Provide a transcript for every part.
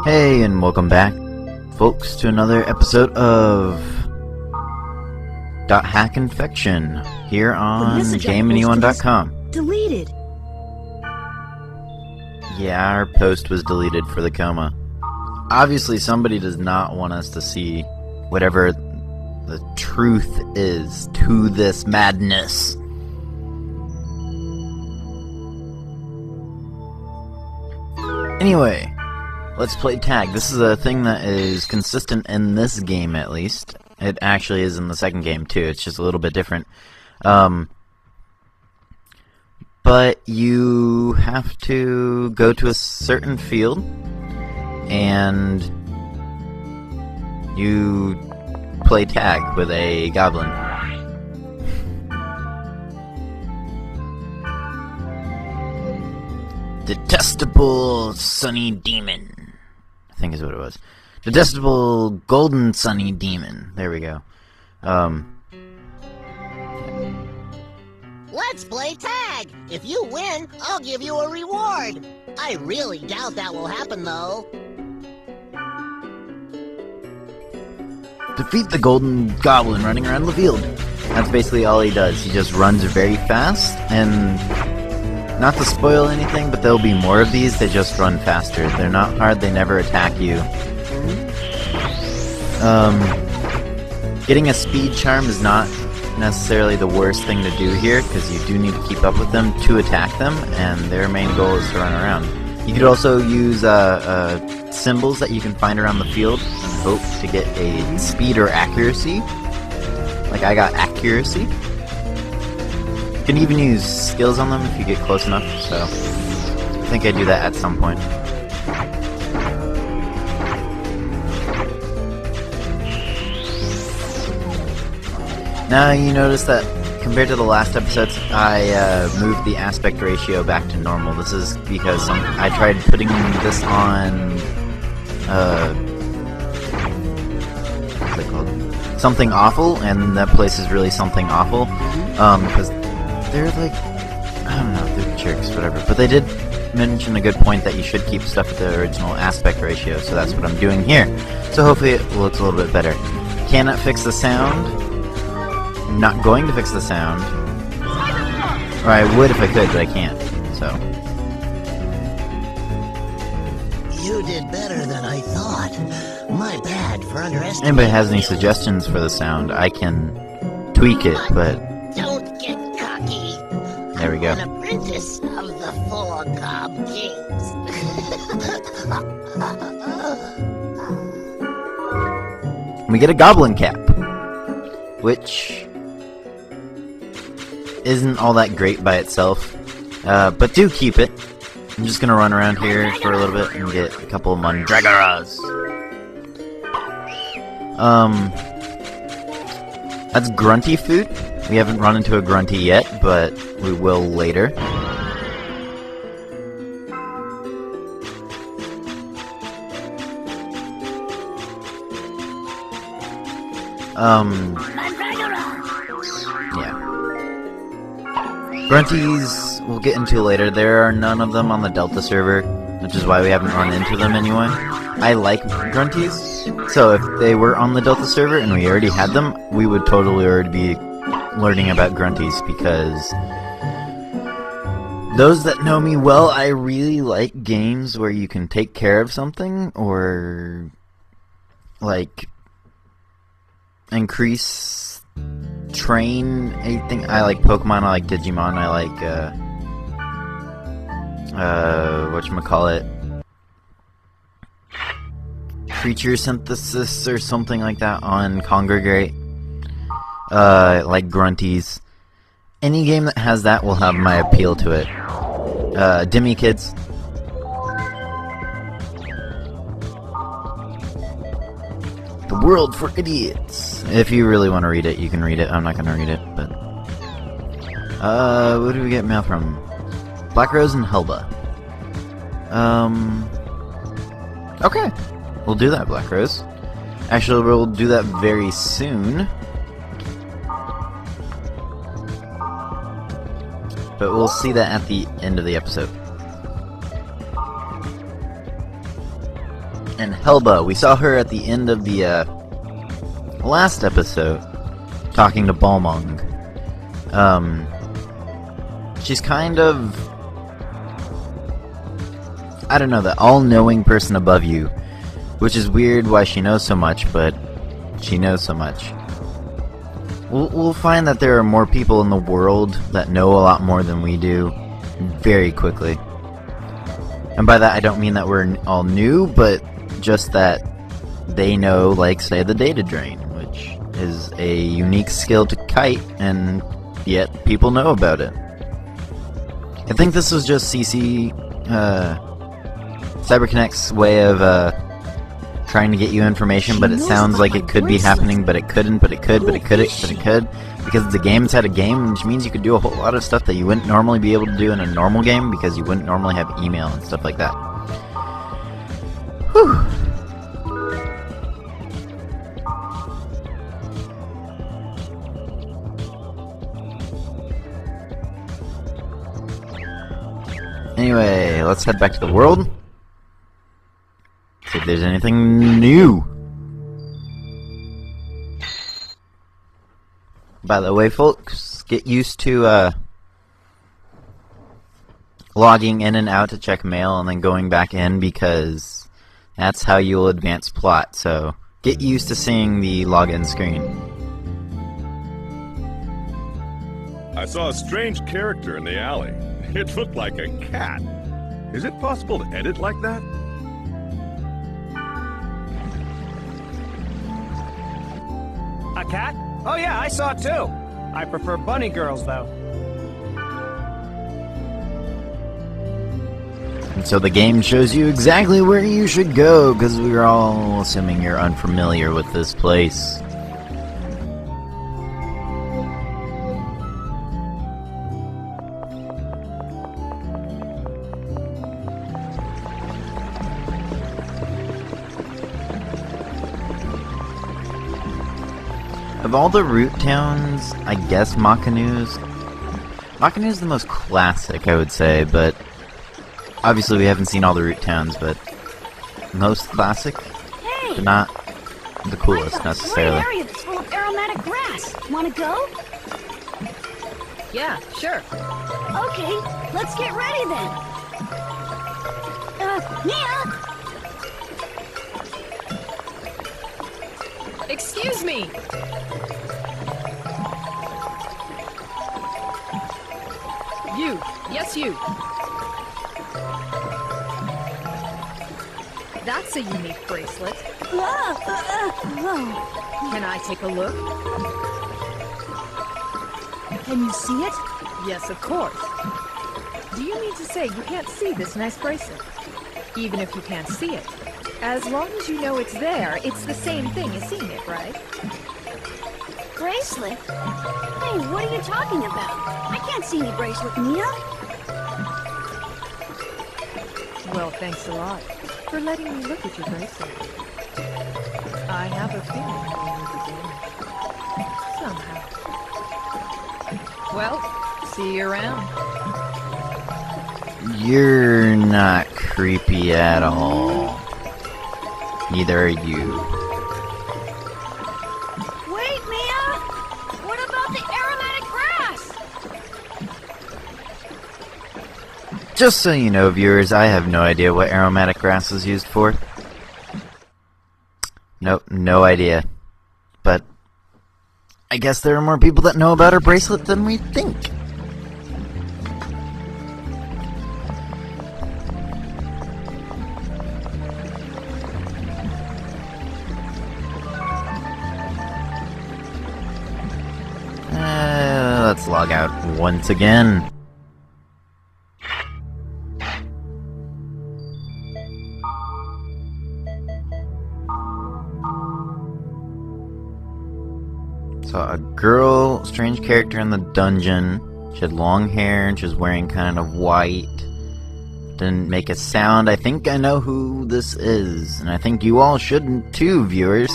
Hey, and welcome back, folks, to another episode of Hack Infection here on GameAnyone.com. Deleted. Yeah, our post was deleted for the coma. Obviously, somebody does not want us to see whatever the truth is to this madness. Anyway, let's play tag. This is a thing that is consistent in this game, at least. It actually is in the second game, too. It's just a little bit different. But you have to go to a certain field, and you play tag with a goblin. Detestable Sunny Demon, I think is what it was. Detestable Golden Sunny Demon. There we go. Let's play tag! If you win, I'll give you a reward! I really doubt that will happen, though. Defeat the Golden Goblin running around the field. That's basically all he does. He just runs very fast, and not to spoil anything, but there'll be more of these. They just run faster. They're not hard, they never attack you. Getting a speed charm is not necessarily the worst thing to do here, because you do need to keep up with them to attack them, and their main goal is to run around. You could also use symbols that you can find around the field and hope to get a speed or accuracy. Like I got accuracy. You can even use skills on them if you get close enough, so I think I do that at some point. Now you notice that compared to the last episodes, I moved the aspect ratio back to normal. This is because I tried putting this on what's it called? Something Awful, and that place is really Something Awful. Because they're like, I don't know, they're jerks, whatever. But they did mention a good point that you should keep stuff at the original aspect ratio, so that's what I'm doing here. So hopefully it looks a little bit better. Cannot fix the sound. I'm not going to fix the sound. Or I would if I could, but I can't, so. You did better than I thought. My bad for underestimating. Anybody has any suggestions for the sound, I can tweak it, but Don't get cocky. there we go. I'm an apprentice of the Four Gob Kings. We get a goblin cap, which isn't all that great by itself, but do keep it. I'm just gonna run around here for a little bit and get a couple of Mandragoras. That's grunty food. We haven't run into a grunty yet, but we will later. Yeah. Grunties we'll get into later. There are none of them on the Delta server, which is why we haven't run into them anyway. I like grunties, so if they were on the Delta server and we already had them, we would totally already be learning about grunties, because those that know me well, I really like games where you can take care of something, or like train anything. I like Pokemon, I like Digimon, I like whatchamacallit, creature synthesis or something like that on Congregate. Like grunties. Any game that has that will have my appeal to it. Dimmy Kids. The World for Idiots. If you really want to read it, you can read it. I'm not going to read it, but what do we get mail from? Black Rose and Helba. Okay. We'll do that, Black Rose. Actually, we'll do that very soon. But we'll see that at the end of the episode. And Helba, we saw her at the end of the last episode, talking to Balmung. She's kind of, I don't know, the all-knowing person above you, which is weird why she knows so much, but she knows so much. We'll find that there are more people in the world that know a lot more than we do very quickly. And by that I don't mean that we're all new, but just that they know, like, say, the data drain, which is a unique skill to Kite, and yet people know about it. I think this was just CyberConnect's way of trying to get you information, but it sounds like it could be happening, but it couldn't, but it could, but it could, but it could, because the game's had a game, which means you could do a whole lot of stuff that you wouldn't normally be able to do in a normal game, because you wouldn't normally have email and stuff like that. Whew. Anyway, let's head back to the world. See if there's anything new. By the way, folks, get used to logging in and out to check mail and then going back in, because that's how you'll advance plot. So get used to seeing the login screen. I saw a strange character in the alley. It looked like a cat. Is it possible to edit like that? A cat? Oh yeah, I saw it too. I prefer bunny girls, though. And so the game shows you exactly where you should go, because we're all assuming you're unfamiliar with this place. Of all the root towns, I guess Makanu's the most classic, I would say, but obviously we haven't seen all the root towns, but most classic, Hey, but not the coolest necessarily. Great area that's full of aromatic grass. Wanna go? Yeah, sure. Okay, let's get ready then. Mia! Excuse me! You. Yes, you. That's a unique bracelet. Can I take a look? Can you see it? Yes, of course. Do you mean to say you can't see this nice bracelet? Even if you can't see it. As long as you know it's there, it's the same thing as seeing it, right? Bracelet? Hey, what are you talking about? I can't see any bracelet, Mia. Well, thanks a lot for letting me look at your bracelet. I have a feeling you'll need it somehow. Well, see you around. You're not creepy at all. Neither are you. Wait, Mia! What about the aromatic grass? Just so you know, viewers, I have no idea what aromatic grass is used for. Nope, no idea. But I guess there are more people that know about her bracelet than we think. Let's log out once again. So a girl, strange character in the dungeon. She had long hair and she was wearing kind of white. Didn't make a sound. I think I know who this is, and I think you all should too, viewers.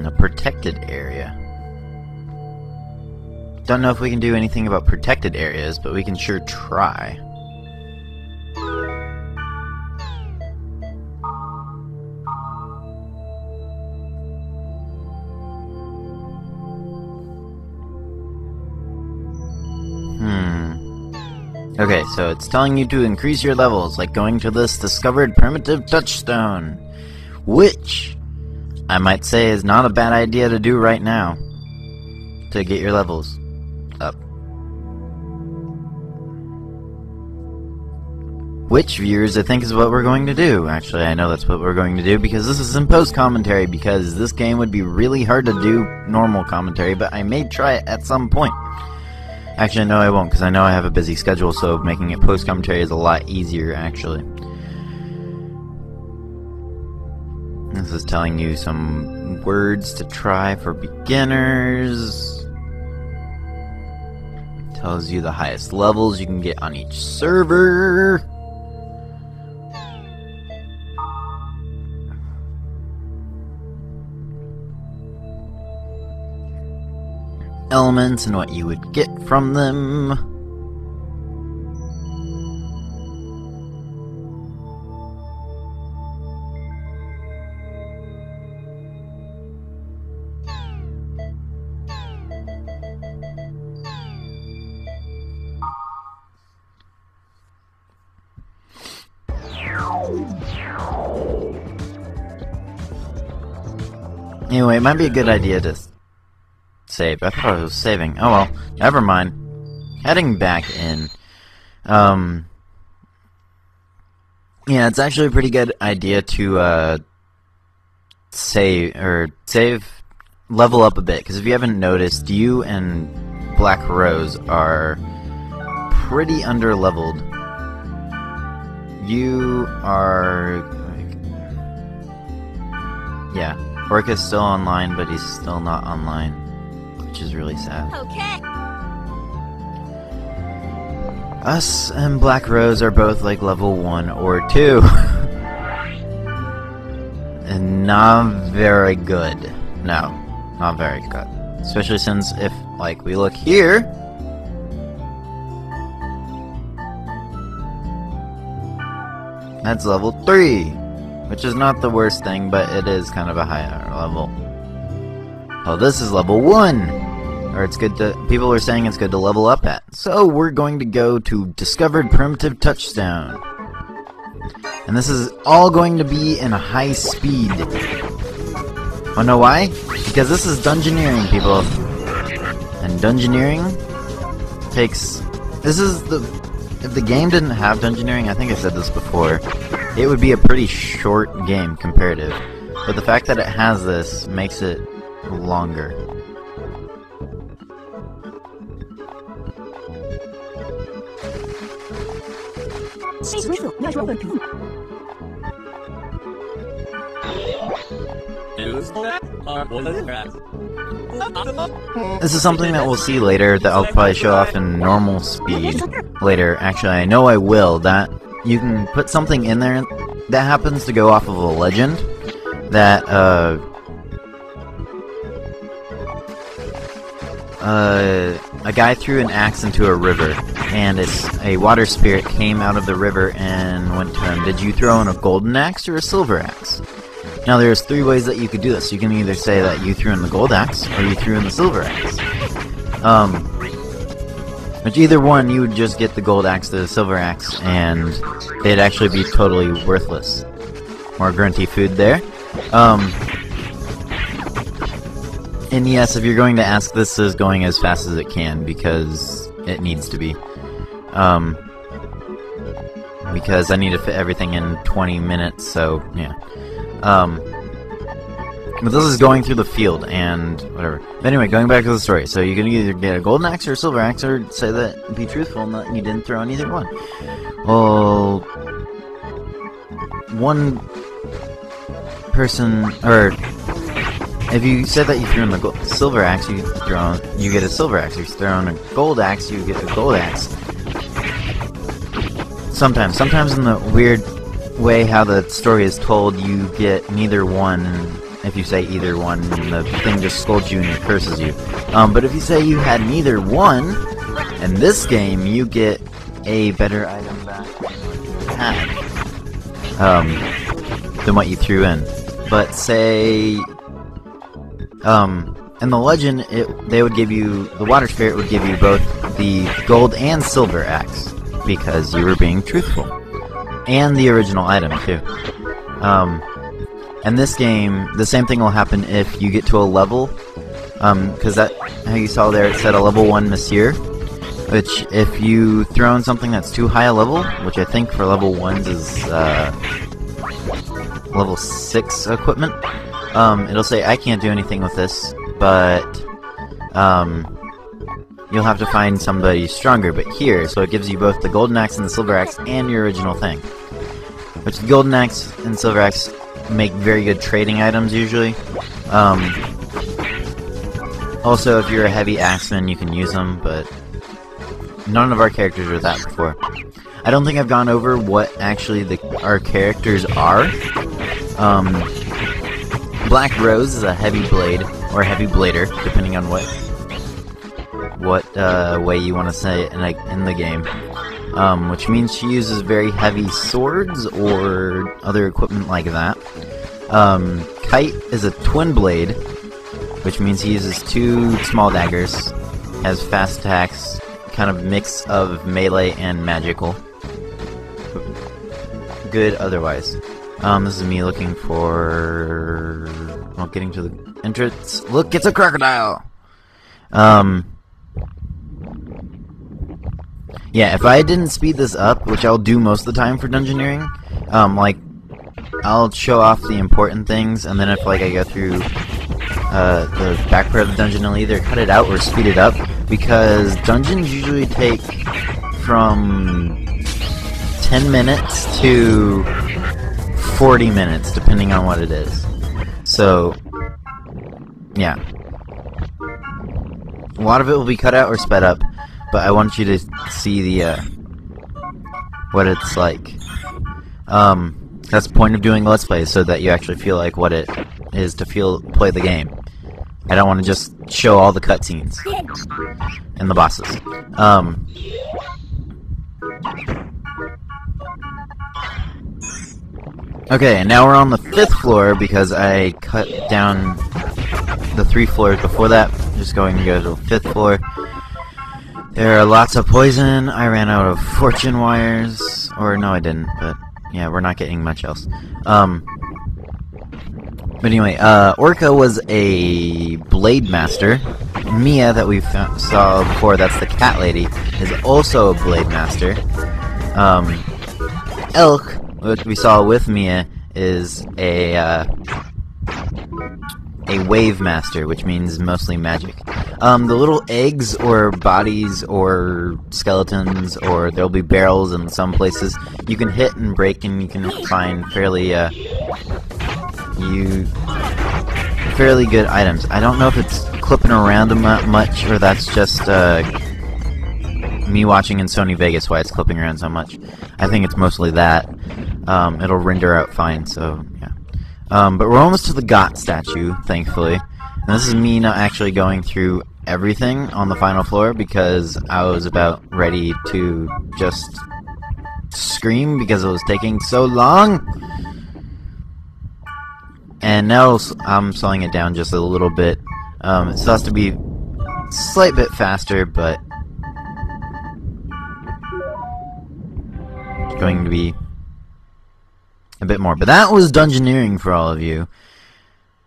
A protected area. Don't know if we can do anything about protected areas, but we can sure try. Okay, so it's telling you to increase your levels, like going to this discovered primitive touchstone, which I might say is not a bad idea to do right now to get your levels up. Which, viewers, I think is what we're going to do. Actually, I know that's what we're going to do because this is in post-commentary, because this game would be really hard to do normal commentary, but I may try it at some point. Actually, no, I won't, because I know I have a busy schedule, so making it post-commentary is a lot easier, actually. This is telling you some words to try for beginners. Tells you the highest levels you can get on each server. Elements and what you would get from them. Anyway, it might be a good idea to save. I thought I was saving. Oh well, never mind. Heading back in. Yeah, it's actually a pretty good idea to save level up a bit, because if you haven't noticed, you and Black Rose are pretty underleveled. You are, yeah, Orc is still online, but he's still not online, which is really sad. Okay. Us and Black Rose are both like level 1 or 2. And not very good. No, not very good. Especially since if, like, we look here, that's level 3. Which is not the worst thing, but it is kind of a higher level. Oh, this is level 1! Or it's good to, people are saying it's good to level up at. So we're going to go to Discovered Primitive Touchstone. And this is all going to be in a high speed. Wanna know why? Because this is dungeoneering, people. And dungeoneering takes, this is the, if the game didn't have dungeoneering, I think I said this before, it would be a pretty short game, comparative. But the fact that it has this makes it longer. This is something that we'll see later that I'll probably show off in normal speed later. Actually, I know I will. That you can put something in there that happens to go off of a legend that a guy threw an axe into a river, and a water spirit came out of the river and went to him. Did you throw in a golden axe or a silver axe? Now there's 3 ways that you could do this. You can either say that you threw in the gold axe, or you threw in the silver axe. Which either one, you would just get the gold axe to the silver axe, and they'd actually be totally worthless. More grunty food there. And yes, if you're going to ask, this is going as fast as it can, because it needs to be. Because I need to fit everything in 20 minutes, so, yeah. But this is going through the field, and whatever. But anyway, going back to the story. So you can either get a golden axe or a silver axe, or say that, be truthful, and that you didn't throw in either one. Well, one person, or if you said that you threw in the silver axe, you get a silver axe. If you throw in a gold axe, you get a gold axe. Sometimes in the weird way how the story is told, you get neither one, If you say either one, the thing just scolds you and curses you. But if you say you had neither one, in this game you get a better item back than what you threw in. But say, in the legend, they would give you, the water spirit would give you both the gold and silver axe, because you were being truthful. And the original item, too. In this game, the same thing will happen if you get to a level, because that, how you saw there, it said a level 1 Monsieur, which, if you throw in something that's too high a level, which I think for level 1s is, level 6 equipment, it'll say, I can't do anything with this, but, you'll have to find somebody stronger, but here, so it gives you both the golden axe and the silver axe and your original thing. Which the golden axe and silver axe make very good trading items usually. Also, if you're a heavy axeman, you can use them, but none of our characters are that before. I don't think I've gone over what actually our characters are. Black Rose is a heavy blade, or heavy blader, depending on what way you want to say it in the game. Which means she uses very heavy swords or other equipment like that. Kite is a twin blade, which means he uses 2 small daggers, has fast attacks, kind of mix of melee and magical. Good otherwise. This is me looking for... well, getting to the entrance. Look, it's a crocodile! Yeah, if I didn't speed this up, which I'll do most of the time for dungeoneering, like, I'll show off the important things, and then if, like, I go through, the back part of the dungeon, I'll either cut it out or speed it up, because dungeons usually take from 10 minutes to 40 minutes, depending on what it is. So, yeah. A lot of it will be cut out or sped up, but I want you to see the, what it's like. That's the point of doing Let's Plays, so that you actually feel like what it is to play the game. I don't want to just show all the cutscenes and the bosses. Okay, and now we're on the 5th floor, because I cut down the 3 floors before that. Just going to go to the 5th floor. There are lots of poison. I ran out of fortune wires. Or, no I didn't, but yeah, we're not getting much else. But anyway, Orca was a blade master. Mia, that we saw before, that's the cat lady, is also a blade master. Elk, which we saw with Mia, is a wave master, which means mostly magic. The little eggs or bodies or skeletons, or there'll be barrels in some places, you can hit and break, and you can find fairly good items. I don't know if it's clipping around them that much, or that's just me watching in Sony Vegas why it's clipping around so much. I think it's mostly that. It'll render out fine, so yeah. But we're almost to the Got statue, thankfully. And this is me not actually going through everything on the final floor, because I was about ready to just scream because it was taking so long. And now I'm slowing it down just a little bit. It still has to be a slight bit faster, but it's going to be a bit more. But that was dungeoneering for all of you.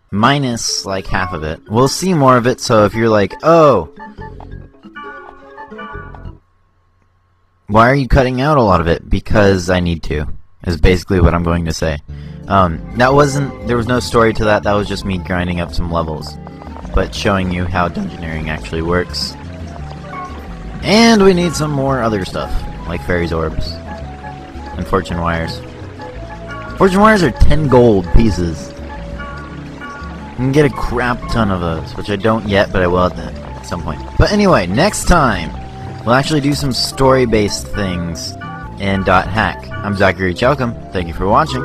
Minus, like, half of it. We'll see more of it, so if you're like, oh, why are you cutting out a lot of it? Because I need to, is basically what I'm going to say. There was no story to that, that was just me grinding up some levels. But showing you how dungeoneering actually works. And we need some more other stuff, like fairies orbs. And fortune wires. Fortune wires are 10 gold pieces. You can get a crap ton of those, which I don't yet, but I will at some point. But anyway, next time, we'll actually do some story-based things in .hack. I'm Zachary Chalcom. Thank you for watching.